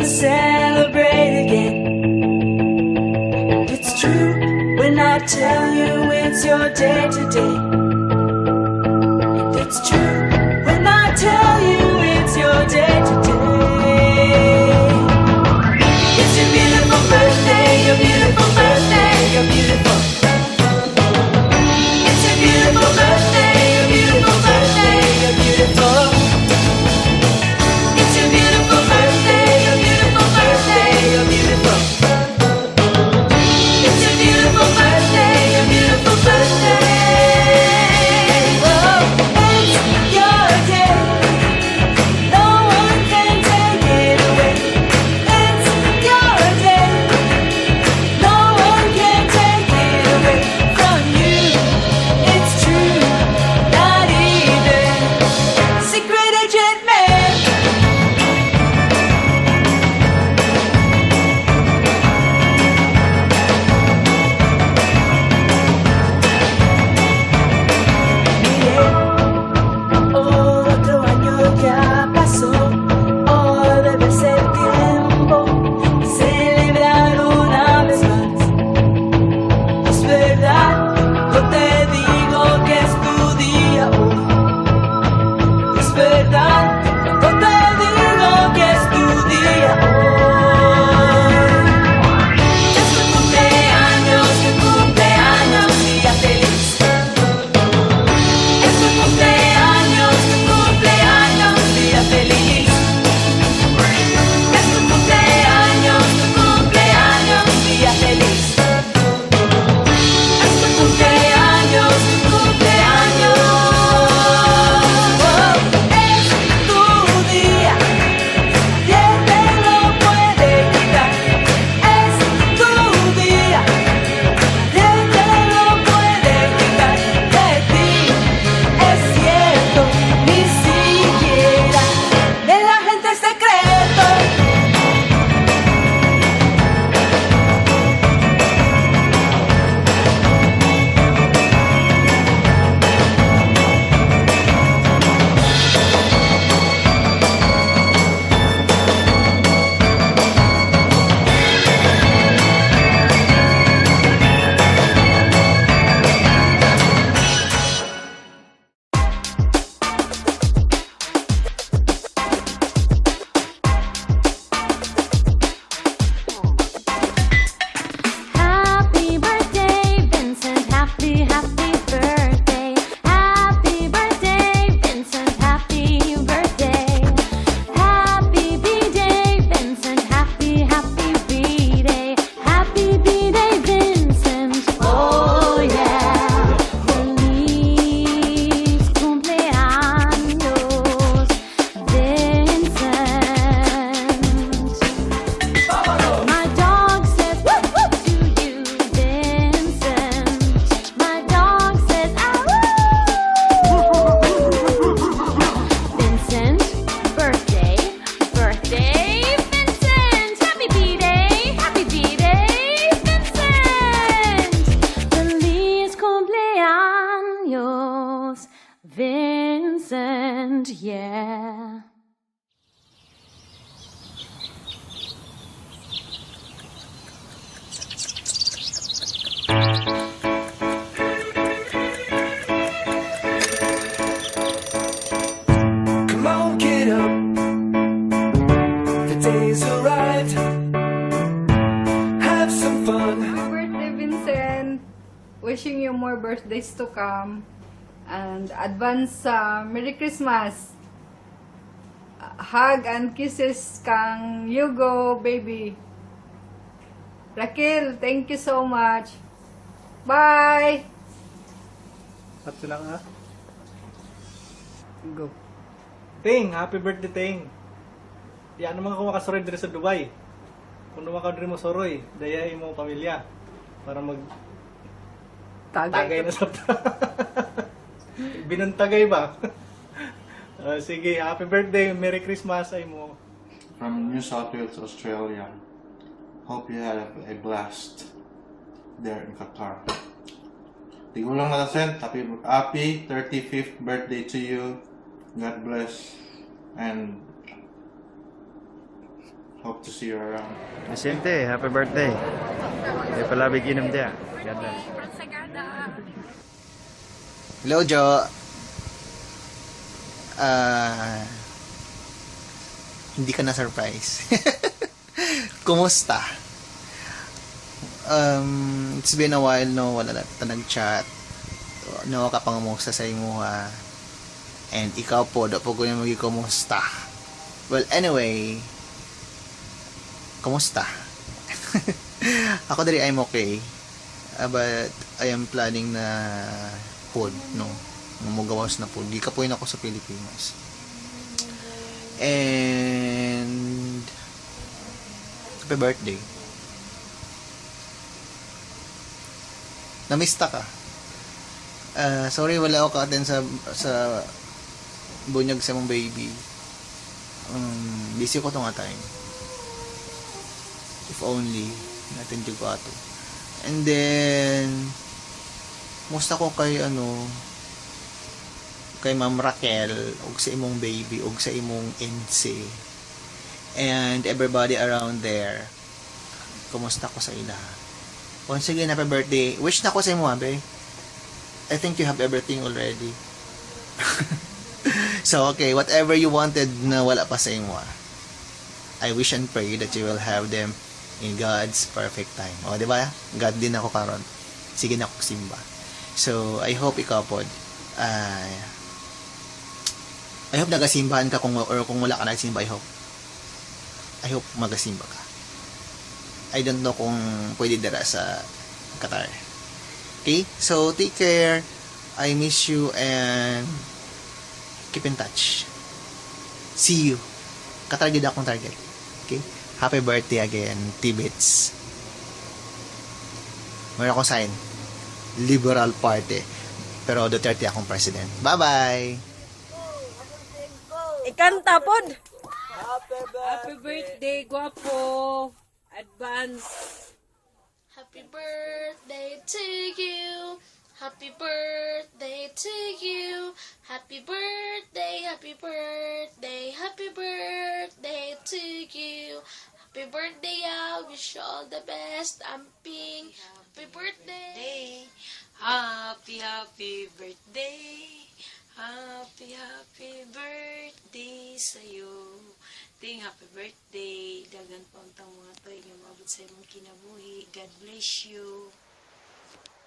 to celebrate again. It's true when I tell you it's your day today. And it's true when I tell you it's your day today. It's your beautiful birthday, your beautiful birthday, your beautiful. It's your beautiful birthday, your beautiful birthday, your beautiful. It's your beautiful birthday, your beautiful birthday, your beautiful. It's your beautiful birthday, your beautiful birthday. Oh, it's your day. No one can take it away. It's your day. No one can take it away from you. It's true, not even Secret Agent Man. Otro año ya pasó, hoy debe ser tiempo de celebrar una vez más. Es verdad, no te digo que es tu día hoy. Es verdad, no te digo que es tu día hoy. Es tu cumpleaños, día feliz. Es tu cumpleaños, día feliz. Es tu cumpleaños, día feliz. Es tu cumpleaños, Oh, es tu día, ¿quién te lo puede quitar? Es tu día, ¿quién te lo puede quitar de ti? Es cierto, ni siquiera de la gente secreto. Happy birthday, Vincent. Happy, happy birthday. Happy birthday, Vincent. Happy birthday. Happy B-Day, Vincent. Happy, happy B-Day. Happy B-Day, Vincent. Oh yeah. Feliz cumpleaños, Vincent. My dog says whoop whoop to you, Vincent. My dog says ah Vincent, birthday, birthday, Vincent. Happy B-Day, Vincent. Feliz cumpleaños, Vincent. Yeah. Come on, get up. The day's arrived. Have some fun. Happy birthday, Vincent! Wishing you more birthdays to come. And advance Merry Christmas! Hug and kisses kang Hugo, baby. Raquel, thank you so much. Bye! At lang ha. Go. Ting, happy birthday Ting. Yan naman ako makasuroy dito sa Dubai. Kung naman ka dito mo suroy, dayahin mo pamilya para mag tagay na sa binuntagay ba? Sige, happy birthday, Merry Christmas ay mo. From New South Wales, Australia. Hope you had a blast there in Qatar. Tigulang Natasen, happy 35th birthday to you. God bless and Hope to see you around. Vicente, happy birthday. May palabig inom dia. Ganda. Hello, Jo. Hindi ka na-surprise. Kumusta? It's been a while, no? Wala na nag-chat. No, ka pang kumusta sa imuha. And ikaw po, daw po ko yung kumusta. Well, anyway, kumusta? Ako dali, I'm okay. But I am planning na food, no? Mumugawas na food. Di ka po yun ako sa Pilipinas. And happy birthday. Namista ka. Sorry, wala ako ka-attend sa bunyag sa mong baby. Busy ko to nga time. If only natin ko ato. And then musta ko kay kay Ma'am Raquel og sa imong baby og sa imong NC and everybody around there. Kumusta ko sa ila? Once again, happy birthday. Wish na ko sa imo, abe. I think you have everything already. So, okay, whatever you wanted na wala pa sa imo, I wish and pray that you will have them in God's perfect time. O, di ba? God din ako karon. Sige na ako simba. So, I hope ikaw pod. I hope nagasimbahan ka kung wala ka nagsimba, I hope magasimba ka. I don't know kung pwede dara sa Qatar. Okay? So, take care. I miss you and keep in touch. See you. Katarget akong target. Okay? Happy birthday again, Tibets. Meron akong sign. Liberal Party. Pero Duterte akong president. Bye-bye! Ikanta pod. Happy birthday, guwapo. Advance. Happy birthday to you. Happy birthday to you. Happy birthday, happy birthday, happy birthday to you. Happy birthday, I wish you all the best. Amping. Happy birthday. Happy birthday. Happy birthday sa'yo. Ting happy birthday. Dagan pa ang taong mga tayo yung mabot sa imong kinabuhi. God bless you.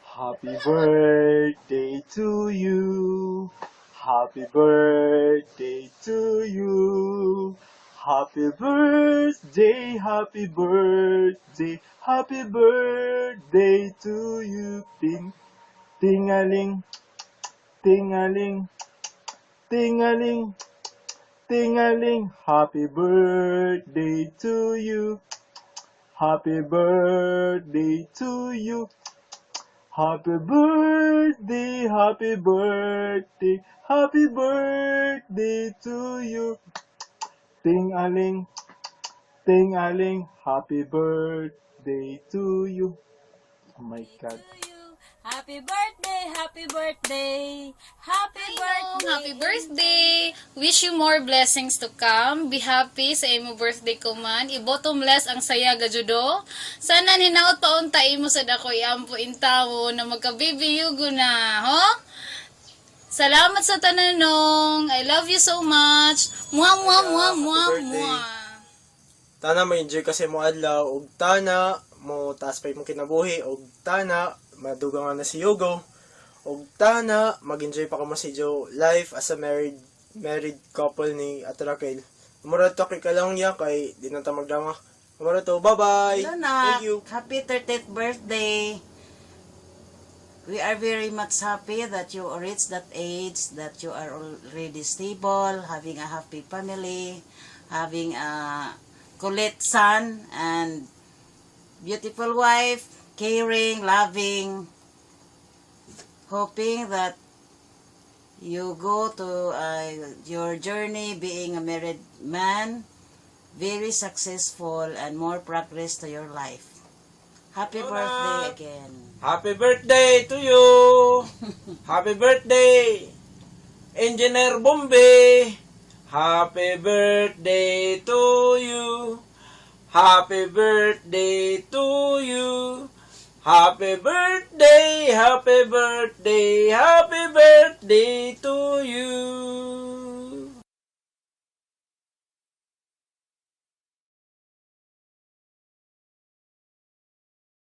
Happy birthday to you. Happy birthday to you. Happy birthday, happy birthday, happy birthday to you. Tingaling, tingaling, tingaling, tingaling. Happy birthday to you. Happy birthday to you. Happy birthday, happy birthday, happy birthday to you. Ting-aling, ting-aling, happy birthday to you. Oh my God. Happy birthday, happy birthday, happy birthday. Happy birthday! Wish you more blessings to come. Be happy sa imo birthday ko man. I-bottomless ang saya gajudo. Sana hinaot pa unta imo sa dako iampo intawo na magka-baby yugo na, ho? Salamat sa tananong. I love you so much. Mwah, mwah, mwah, mwah, mwah. Tana mo enjoy kasi mo adlaw og tana mo taas pa imong kinabuhi og tana madugang na si Yugo og tana mag-enjoy pa kamo si Joe life as a married couple ni Ate Raquel. Mura to kay kalang ya kay di na ta magdama. Mura to, bye-bye. Thank you. Happy 30th birthday. We are very much happy that you reached that age, that you are already stable, having a happy family, having a Colette son and beautiful wife, caring, loving, hoping that you go to your journey being a married man, very successful and more progress to your life. Happy birthday again. Happy birthday to you! Happy birthday! Engineer Bombay! Happy birthday to you! Happy birthday to you. Happy birthday, happy birthday, happy birthday to you.